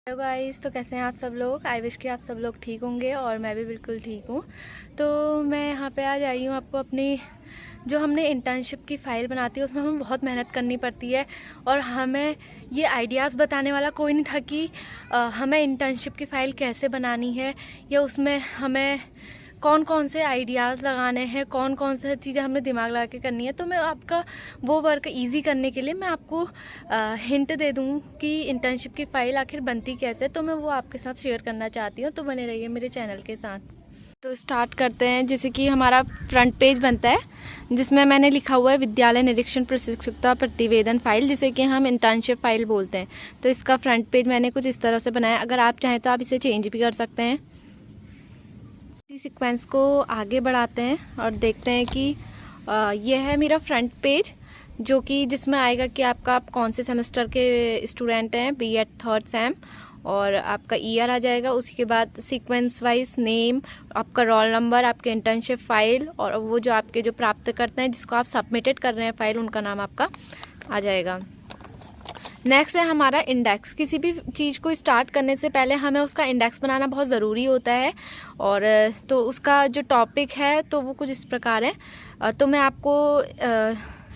Hello guys, तो कैसे हैं आप सब लोग। आई विश कि आप सब लोग ठीक होंगे और मैं भी बिल्कुल ठीक हूँ। तो मैं यहाँ पे आज आई हूँ आपको अपनी जो हमने इंटर्नशिप की फ़ाइल बनाती है उसमें हमें बहुत मेहनत करनी पड़ती है और हमें ये आइडियाज़ बताने वाला कोई नहीं था कि हमें इंटर्नशिप की फ़ाइल कैसे बनानी है या उसमें हमें कौन कौन से आइडियाज़ लगाने हैं, कौन कौन से चीज़ें हमें दिमाग लगा के करनी है। तो मैं आपका वो वर्क इजी करने के लिए मैं आपको हिंट दे दूँ कि इंटर्नशिप की फ़ाइल आखिर बनती कैसे, तो मैं वो आपके साथ शेयर करना चाहती हूँ। तो बने रहिए मेरे चैनल के साथ। तो स्टार्ट करते हैं। जैसे कि हमारा फ्रंट पेज बनता है जिसमें मैंने लिखा हुआ है विद्यालय निरीक्षण प्रशिक्षुता प्रतिवेदन फाइल, जिसे कि हम इंटर्नशिप फाइल बोलते हैं। तो इसका फ्रंट पेज मैंने कुछ इस तरह से बनाया। अगर आप चाहें तो आप इसे चेंज भी कर सकते हैं। इसी सीक्वेंस को आगे बढ़ाते हैं और देखते हैं कि यह है मेरा फ्रंट पेज, जो कि जिसमें आएगा कि आप कौन से सेमेस्टर के स्टूडेंट हैं, बीएड थर्ड सेम, और आपका ईयर आ जाएगा। उसी के बाद सीक्वेंस वाइज नेम, आपका रोल नंबर, आपके इंटर्नशिप फाइल और वो जो आपके जो प्राप्त करते हैं जिसको आप सबमिटेड कर रहे हैं फाइल, उनका नाम आपका आ जाएगा। नेक्स्ट है हमारा इंडेक्स। किसी भी चीज़ को स्टार्ट करने से पहले हमें उसका इंडेक्स बनाना बहुत ज़रूरी होता है। और तो उसका जो टॉपिक है तो वो कुछ इस प्रकार है। तो मैं आपको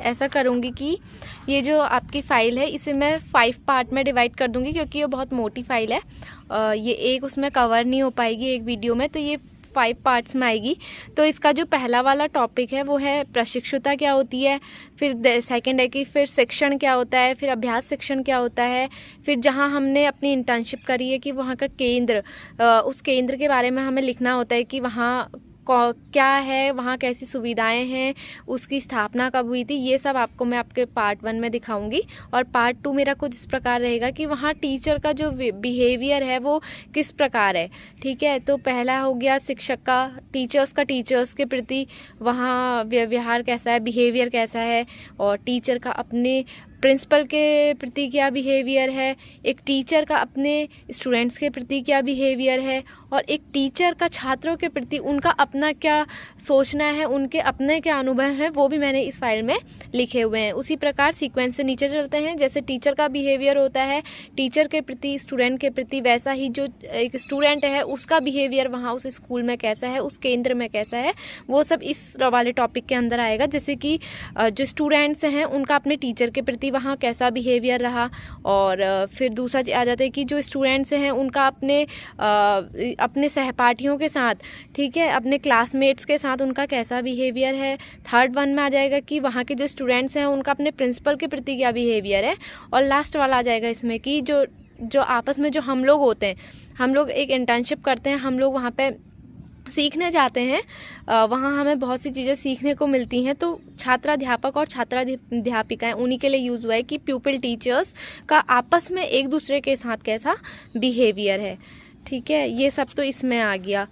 ऐसा करूँगी कि ये जो आपकी फ़ाइल है इसे मैं 5 पार्ट में डिवाइड कर दूँगी, क्योंकि ये बहुत मोटी फाइल है। ये एक उसमें कवर नहीं हो पाएगी एक वीडियो में, तो ये 5 पार्ट्स में आएगी। तो इसका जो पहला वाला टॉपिक है वो है प्रशिक्षुता क्या होती है, फिर सेकंड है कि फिर शिक्षण क्या होता है, फिर अभ्यास शिक्षण क्या होता है, फिर जहां हमने अपनी इंटर्नशिप करी है कि वहां का केंद्र, उस केंद्र के बारे में हमें लिखना होता है कि वहां क्या है, वहाँ कैसी सुविधाएं हैं, उसकी स्थापना कब हुई थी। ये सब आपको मैं आपके पार्ट 1 में दिखाऊंगी। और पार्ट 2 मेरा कुछ इस प्रकार रहेगा कि वहाँ टीचर का जो बिहेवियर है वो किस प्रकार है। ठीक है, तो पहला हो गया शिक्षक का, टीचर्स के प्रति वहाँ व्यवहार कैसा है, बिहेवियर कैसा है, और टीचर का अपने प्रिंसिपल के प्रति क्या बिहेवियर है, एक टीचर का अपने स्टूडेंट्स के प्रति क्या बिहेवियर है, और एक टीचर का छात्रों के प्रति उनका अपना क्या सोचना है, उनके अपने क्या अनुभव हैं, वो भी मैंने इस फाइल में लिखे हुए हैं। उसी प्रकार सीक्वेंस से नीचे चलते हैं। जैसे टीचर का बिहेवियर होता है टीचर के प्रति, स्टूडेंट के प्रति, वैसा ही जो एक स्टूडेंट है उसका बिहेवियर वहाँ उस स्कूल में कैसा है, उस केंद्र में कैसा है, वो सब इस वाले टॉपिक के अंदर आएगा। जैसे कि जो स्टूडेंट्स हैं उनका अपने टीचर के प्रति वहाँ कैसा बिहेवियर रहा, और फिर दूसरा आ जाता है कि जो स्टूडेंट्स हैं उनका अपने सहपाठियों के साथ, ठीक है, अपने क्लासमेट्स के साथ उनका कैसा बिहेवियर है। थर्ड वन में आ जाएगा कि वहाँ के जो स्टूडेंट्स हैं उनका अपने प्रिंसिपल के प्रति क्या बिहेवियर है। और लास्ट वाला आ जाएगा इसमें कि जो आपस में जो हम लोग होते हैं, हम लोग एक इंटर्नशिप करते हैं, हम लोग वहाँ पे सीखने जाते हैं, वहाँ हमें बहुत सी चीज़ें सीखने को मिलती हैं। तो छात्राध्यापक और छात्राध्यापिकाएं, उन्हीं के लिए यूज़ हुआ है कि प्यूपिल टीचर्स का आपस में एक दूसरे के साथ कैसा बिहेवियर है। ठीक है, ये सब तो इसमें आ गया।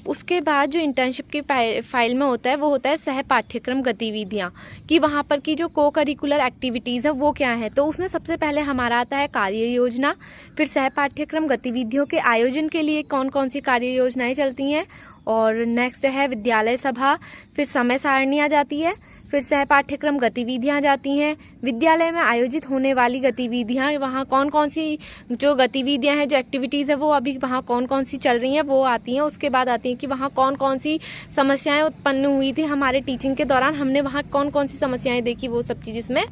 उसके बाद जो इंटर्नशिप की फाइल में होता है वो होता है सह पाठ्यक्रम गतिविधियाँ, कि वहाँ पर की जो को करिकुलर एक्टिविटीज़ है वो क्या है। तो उसमें सबसे पहले हमारा आता है कार्य योजना, फिर सह पाठ्यक्रम गतिविधियों के आयोजन के लिए कौन कौन सी कार्य योजनाएँ चलती हैं, और नेक्स्ट है विद्यालय सभा, फिर समय सारणी आ जाती है, फिर सह पाठ्यक्रम गतिविधियाँ जाती हैं, विद्यालय में आयोजित होने वाली गतिविधियाँ, वहाँ कौन कौन सी जो गतिविधियाँ हैं, जो एक्टिविटीज़ है वो अभी वहाँ कौन कौन सी चल रही हैं वो आती हैं। उसके बाद आती हैं कि वहाँ कौन कौन सी समस्याएं उत्पन्न हुई थी हमारे टीचिंग के दौरान, हमने वहाँ कौन कौन सी समस्याएं देखी, वो सब चीज़ इसमें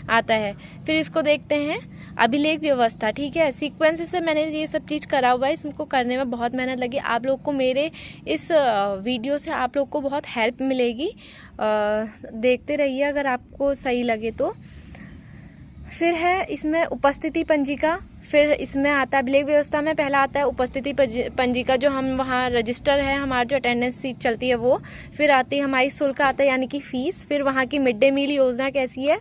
आता है। फिर इसको देखते हैं अभिलेख व्यवस्था। ठीक है, सीक्वेंस से मैंने ये सब चीज़ करा हुआ है, इसको करने में बहुत मेहनत लगी। आप लोग को मेरे इस वीडियो से आप लोग को बहुत हेल्प मिलेगी, देखते रहिए अगर आपको सही लगे तो। फिर है इसमें उपस्थिति पंजिका, फिर इसमें आता है अभिलेख व्यवस्था में पहला आता है उपस्थिति पंजिका, जो हम वहाँ रजिस्टर है, हमारा जो अटेंडेंस सीट चलती है वो। फिर आती है हमारी शुल्क आता है यानी कि फ़ीस। फिर वहाँ की मिड डे मील योजना कैसी है।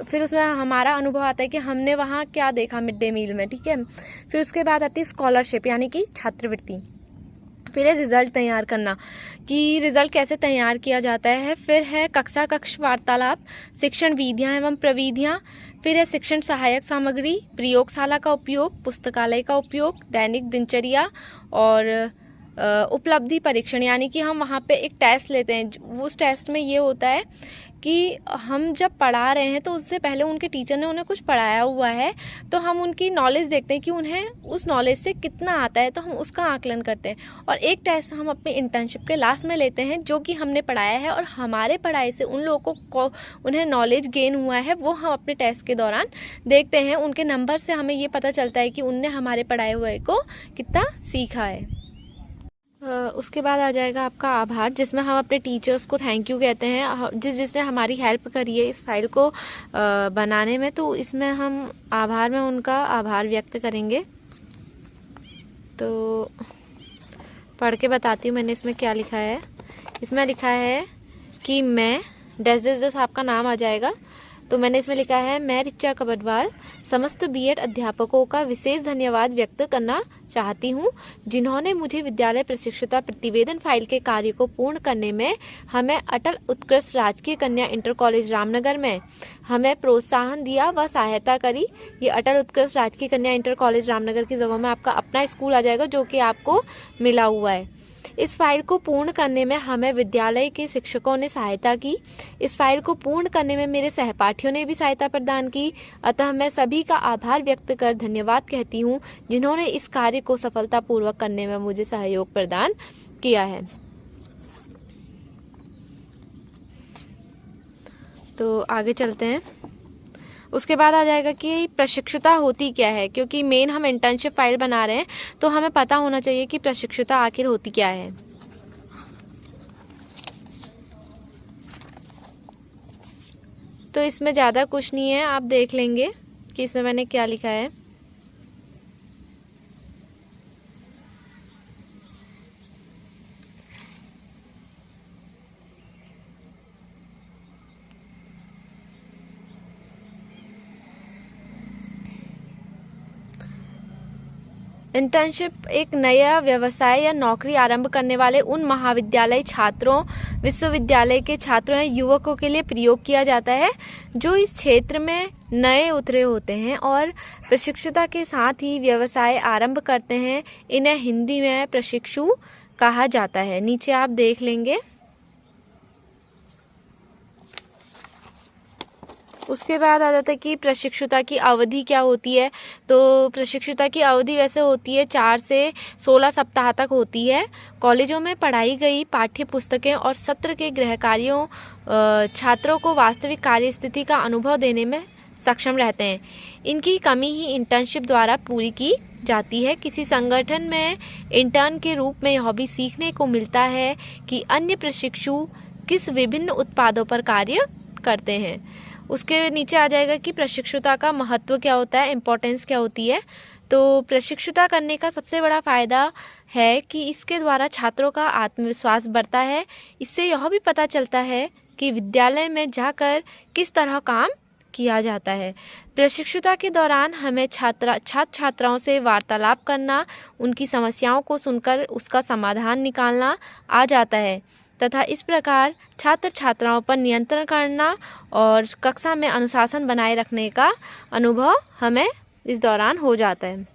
फिर उसमें हमारा अनुभव आता है कि हमने वहाँ क्या देखा मिड डे मील में। ठीक है, फिर उसके बाद आती है स्कॉलरशिप यानी कि छात्रवृत्ति। फिर है रिजल्ट तैयार करना, कि रिजल्ट कैसे तैयार किया जाता है। फिर है कक्ष वार्तालाप, शिक्षण विधियाँ एवं प्रविधियाँ। फिर है शिक्षण सहायक सामग्री, प्रयोगशाला का उपयोग, पुस्तकालय का उपयोग, दैनिक दिनचर्या, और उपलब्धि परीक्षण, यानी कि हम वहाँ पे एक टेस्ट लेते हैं। उस टेस्ट में ये होता है कि हम जब पढ़ा रहे हैं तो उससे पहले उनके टीचर ने उन्हें कुछ पढ़ाया हुआ है, तो हम उनकी नॉलेज देखते हैं कि उन्हें उस नॉलेज से कितना आता है, तो हम उसका आकलन करते हैं। और एक टेस्ट हम अपनी इंटर्नशिप के लास्ट में लेते हैं जो कि हमने पढ़ाया है और हमारे पढ़ाई से उन लोगों को उन्हें नॉलेज गेन हुआ है, वो हम अपने टेस्ट के दौरान देखते हैं। उनके नंबर से हमें ये पता चलता है कि उनने हमारे पढ़ाए हुए को कितना सीखा है। उसके बाद आ जाएगा आपका आभार, जिसमें हम अपने टीचर्स को थैंक यू कहते हैं जिसने हमारी हेल्प करी है इस फाइल को बनाने में। तो इसमें हम आभार में उनका आभार व्यक्त करेंगे। तो पढ़ के बताती हूँ मैंने इसमें क्या लिखा है। इसमें लिखा है कि मैं डैश डैश डैश आपका नाम आ जाएगा। तो मैंने इसमें लिखा है, मैं ऋचा कबडवाल समस्त बीएड अध्यापकों का विशेष धन्यवाद व्यक्त करना चाहती हूँ, जिन्होंने मुझे विद्यालय प्रशिक्षुता प्रतिवेदन फाइल के कार्य को पूर्ण करने में हमें अटल उत्कृष्ट राजकीय कन्या इंटर कॉलेज रामनगर में हमें प्रोत्साहन दिया व सहायता करी। ये अटल उत्कृष्ट राजकीय कन्या इंटर कॉलेज रामनगर की जगह में आपका अपना स्कूल आ जाएगा जो कि आपको मिला हुआ है। इस फाइल को पूर्ण करने में हमें विद्यालय के शिक्षकों ने सहायता की। इस फाइल को पूर्ण करने में मेरे सहपाठियों ने भी सहायता प्रदान की। अतः मैं सभी का आभार व्यक्त कर धन्यवाद कहती हूँ, जिन्होंने इस कार्य को सफलतापूर्वक करने में मुझे सहयोग प्रदान किया है। तो आगे चलते हैं। उसके बाद आ जाएगा कि प्रशिक्षुता होती क्या है, क्योंकि मेन हम इंटर्नशिप फाइल बना रहे हैं तो हमें पता होना चाहिए कि प्रशिक्षुता आखिर होती क्या है। तो इसमें ज़्यादा कुछ नहीं है, आप देख लेंगे कि इसमें मैंने क्या लिखा है। इंटर्नशिप एक नया व्यवसाय या नौकरी आरंभ करने वाले उन महाविद्यालय छात्रों, विश्वविद्यालय के छात्रों या युवकों के लिए प्रयोग किया जाता है जो इस क्षेत्र में नए उतरे होते हैं और प्रशिक्षुता के साथ ही व्यवसाय आरंभ करते हैं। इन्हें हिंदी में प्रशिक्षु कहा जाता है। नीचे आप देख लेंगे। उसके बाद आ जाता है कि प्रशिक्षुता की अवधि क्या होती है। तो प्रशिक्षुता की अवधि वैसे होती है 4 से 16 सप्ताह तक होती है। कॉलेजों में पढ़ाई गई पाठ्य पुस्तकें और सत्र के गृह कार्यों छात्रों को वास्तविक कार्य स्थिति का अनुभव देने में सक्षम रहते हैं। इनकी कमी ही इंटर्नशिप द्वारा पूरी की जाती है। किसी संगठन में इंटर्न के रूप में यह भी सीखने को मिलता है कि अन्य प्रशिक्षु किस विभिन्न उत्पादों पर कार्य करते हैं। उसके नीचे आ जाएगा कि प्रशिक्षुता का महत्व क्या होता है, इम्पोर्टेंस क्या होती है। तो प्रशिक्षुता करने का सबसे बड़ा फ़ायदा है कि इसके द्वारा छात्रों का आत्मविश्वास बढ़ता है। इससे यह भी पता चलता है कि विद्यालय में जाकर किस तरह काम किया जाता है। प्रशिक्षुता के दौरान हमें छात्राओं से वार्तालाप करना, उनकी समस्याओं को सुनकर उसका समाधान निकालना आ जाता है तथा इस प्रकार छात्र छात्राओं पर नियंत्रण करना और कक्षा में अनुशासन बनाए रखने का अनुभव हमें इस दौरान हो जाता है।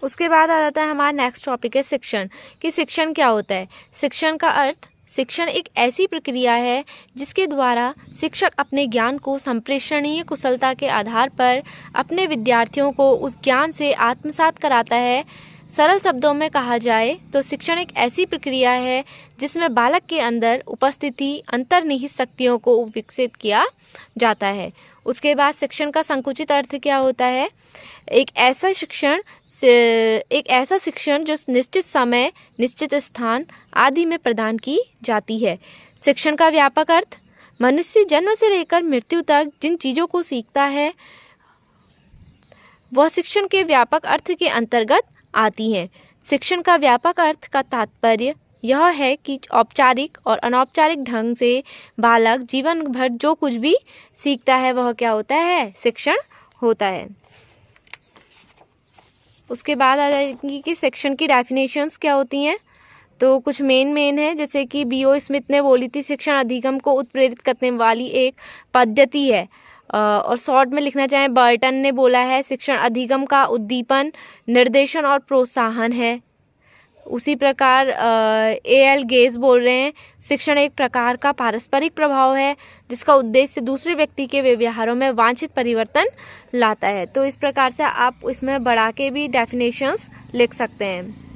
उसके बाद आ जाता है हमारा नेक्स्ट टॉपिक है शिक्षण। कि शिक्षण क्या होता है। शिक्षण का अर्थ, शिक्षण एक ऐसी प्रक्रिया है जिसके द्वारा शिक्षक अपने ज्ञान को संप्रेषणीय कुशलता के आधार पर अपने विद्यार्थियों को उस ज्ञान से आत्मसात कराता है। सरल शब्दों में कहा जाए तो शिक्षण एक ऐसी प्रक्रिया है जिसमें बालक के अंदर उपस्थिति अंतर्निहित शक्तियों को विकसित किया जाता है। उसके बाद शिक्षण का संकुचित अर्थ क्या होता है। एक ऐसा शिक्षण जो निश्चित समय, निश्चित स्थान आदि में प्रदान की जाती है। शिक्षण का व्यापक अर्थ, मनुष्य जन्म से लेकर मृत्यु तक जिन चीज़ों को सीखता है वह शिक्षण के व्यापक अर्थ के अंतर्गत आती हैं। शिक्षण का व्यापक अर्थ का तात्पर्य यह है कि औपचारिक और अनौपचारिक ढंग से बालक जीवन भर जो कुछ भी सीखता है वह क्या होता है, शिक्षण होता है। उसके बाद आ जाएगी कि शिक्षण की डेफिनेशंस क्या होती हैं। तो कुछ मेन है, जैसे कि B.O. स्मिथ ने बोली थी, शिक्षण अधिगम को उत्प्रेरित करने वाली एक पद्धति है। और शॉर्ट में लिखना चाहें, बर्टन ने बोला है शिक्षण अधिगम का उद्दीपन, निर्देशन और प्रोत्साहन है। उसी प्रकार एल गेज बोल रहे हैं, शिक्षण एक प्रकार का पारस्परिक प्रभाव है जिसका उद्देश्य दूसरे व्यक्ति के व्यवहारों में वांछित परिवर्तन लाता है। तो इस प्रकार से आप इसमें बढ़ा के भी डेफिनेशंस लिख सकते हैं।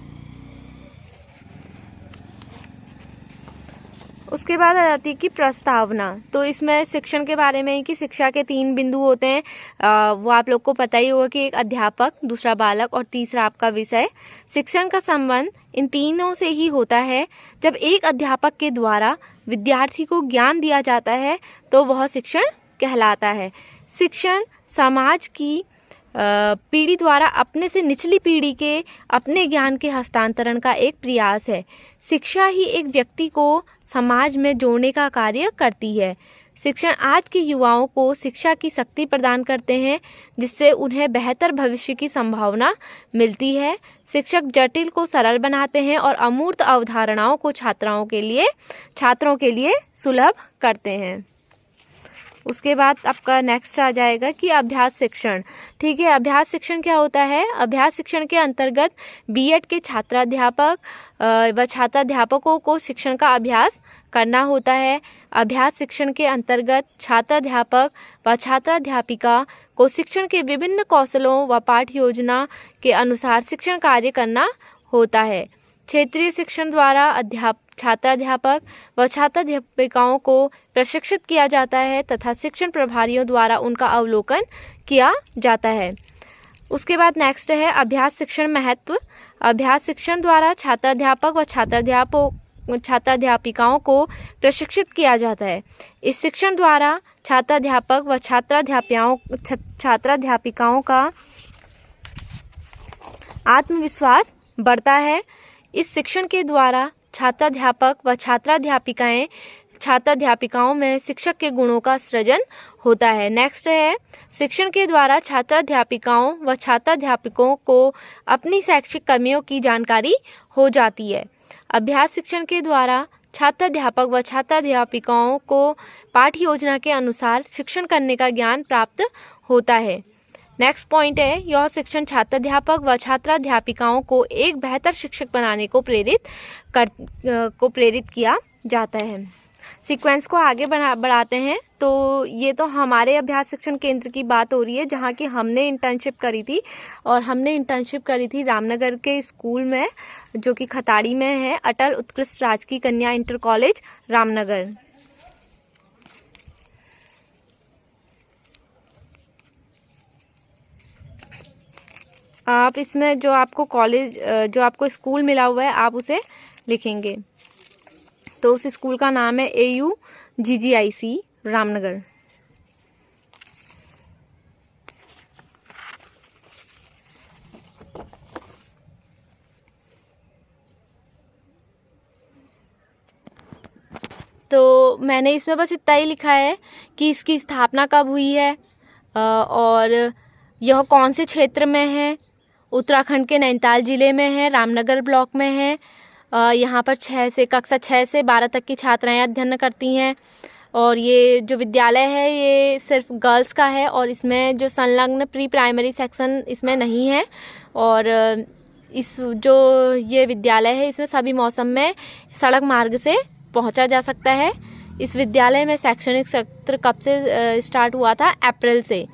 उसके बाद आ जाती है कि प्रस्तावना। तो इसमें शिक्षण के बारे में कि शिक्षा के 3 बिंदु होते हैं, वो आप लोग को पता ही होगा कि एक अध्यापक, दूसरा बालक और तीसरा आपका विषय। शिक्षण का संबंध इन तीनों से ही होता है। जब एक अध्यापक के द्वारा विद्यार्थी को ज्ञान दिया जाता है तो वह शिक्षण कहलाता है। शिक्षण समाज की पीढ़ी द्वारा अपने से निचली पीढ़ी के अपने ज्ञान के हस्तांतरण का एक प्रयास है। शिक्षा ही एक व्यक्ति को समाज में जोड़ने का कार्य करती है। शिक्षण आज के युवाओं को शिक्षा की शक्ति प्रदान करते हैं जिससे उन्हें बेहतर भविष्य की संभावना मिलती है। शिक्षक जटिल को सरल बनाते हैं और अमूर्त अवधारणाओं को छात्रों के लिए सुलभ करते हैं। उसके बाद आपका नेक्स्ट आ जाएगा कि अभ्यास शिक्षण। ठीक है, अभ्यास शिक्षण क्या होता है? अभ्यास शिक्षण के अंतर्गत बीएड के छात्राध्यापक व छात्राध्यापकों को शिक्षण का अभ्यास करना होता है। अभ्यास शिक्षण के अंतर्गत छात्राध्यापक व छात्राध्यापिका को शिक्षण के विभिन्न कौशलों व पाठ्य योजना के अनुसार शिक्षण कार्य करना होता है। क्षेत्रीय शिक्षण द्वारा छात्राध्यापक व छात्राध्यापिकाओं को प्रशिक्षित किया जाता है तथा शिक्षण प्रभारियों द्वारा उनका अवलोकन किया जाता है। उसके बाद नेक्स्ट है अभ्यास शिक्षण महत्व। अभ्यास शिक्षण द्वारा छात्राध्यापक व छात्राध्यापिकाओं को प्रशिक्षित किया जाता है। इस शिक्षण द्वारा छात्राध्यापक व छात्राध्यापिकाओं का आत्मविश्वास बढ़ता है। इस शिक्षण के द्वारा छात्राध्यापक व छात्राध्यापिकाओं में शिक्षक के गुणों का सृजन होता है। नेक्स्ट है शिक्षण के द्वारा छात्राध्यापिकाओं व छात्राध्यापकों को अपनी शैक्षिक कमियों की जानकारी हो जाती है। अभ्यास शिक्षण के द्वारा छात्राध्यापक व छात्राध्यापिकाओं को पाठ्य योजना के अनुसार शिक्षण करने का ज्ञान प्राप्त होता है। नेक्स्ट पॉइंट है यह शिक्षण छात्राध्यापक व छात्राध्यापिकाओं को एक बेहतर शिक्षक बनाने को प्रेरित किया जाता है। सीक्वेंस को आगे बढ़ाते हैं। तो ये तो हमारे अभ्यास शिक्षण केंद्र की बात हो रही है जहाँ की हमने इंटर्नशिप करी थी, और हमने इंटर्नशिप करी थी रामनगर के स्कूल में जो कि खताड़ी में है, अटल उत्कृष्ट राजकीय कन्या इंटर कॉलेज रामनगर। आप इसमें जो आपको स्कूल मिला हुआ है आप उसे लिखेंगे। तो उस स्कूल का नाम है AUGGIC रामनगर। तो मैंने इसमें बस इतना ही लिखा है कि इसकी स्थापना कब हुई है और यह कौन से क्षेत्र में है। उत्तराखंड के नैनीताल ज़िले में है, रामनगर ब्लॉक में है। यहाँ पर कक्षा 6 से 12 तक की छात्राएं अध्ययन करती हैं। और ये जो विद्यालय है ये सिर्फ गर्ल्स का है और इसमें जो संलग्न प्री प्राइमरी सेक्शन इसमें नहीं है। और ये विद्यालय है इसमें सभी मौसम में सड़क मार्ग से पहुँचा जा सकता है। इस विद्यालय में शैक्षणिक सत्र कब से स्टार्ट हुआ था? अप्रैल से।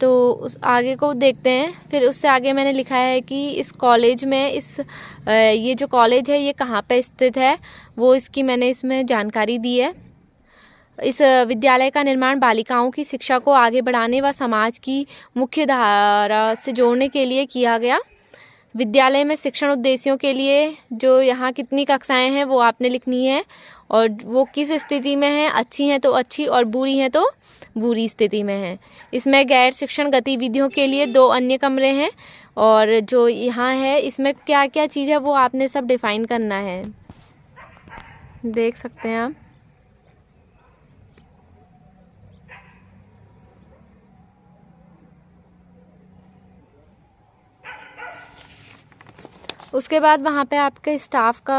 तो उस आगे को देखते हैं। फिर उससे आगे मैंने लिखा है कि इस कॉलेज में ये जो कॉलेज है ये कहाँ पे स्थित है, वो इसकी मैंने इसमें जानकारी दी है। इस विद्यालय का निर्माण बालिकाओं की शिक्षा को आगे बढ़ाने व समाज की मुख्य धारा से जोड़ने के लिए किया गया। विद्यालय में शिक्षण उद्देश्यों के लिए जो यहाँ कितनी कक्षाएं हैं वो आपने लिखनी है और वो किस स्थिति में हैं, अच्छी हैं तो अच्छी और बुरी हैं तो बुरी स्थिति में हैं। इसमें गैर शिक्षण गतिविधियों के लिए 2 अन्य कमरे हैं और जो यहाँ है इसमें क्या क्या चीज़ है वो आपने सब डिफाइन करना है, देख सकते हैं आप। उसके बाद वहाँ पे आपके स्टाफ का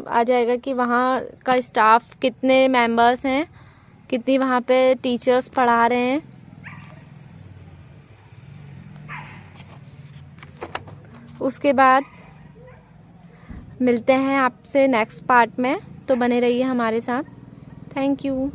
आ जाएगा कि वहाँ का स्टाफ कितने मेंबर्स हैं, कितनी वहाँ पे टीचर्स पढ़ा रहे हैं। उसके बाद मिलते हैं आपसे नेक्स्ट पार्ट में, तो बने रहिए हमारे साथ। Thank you.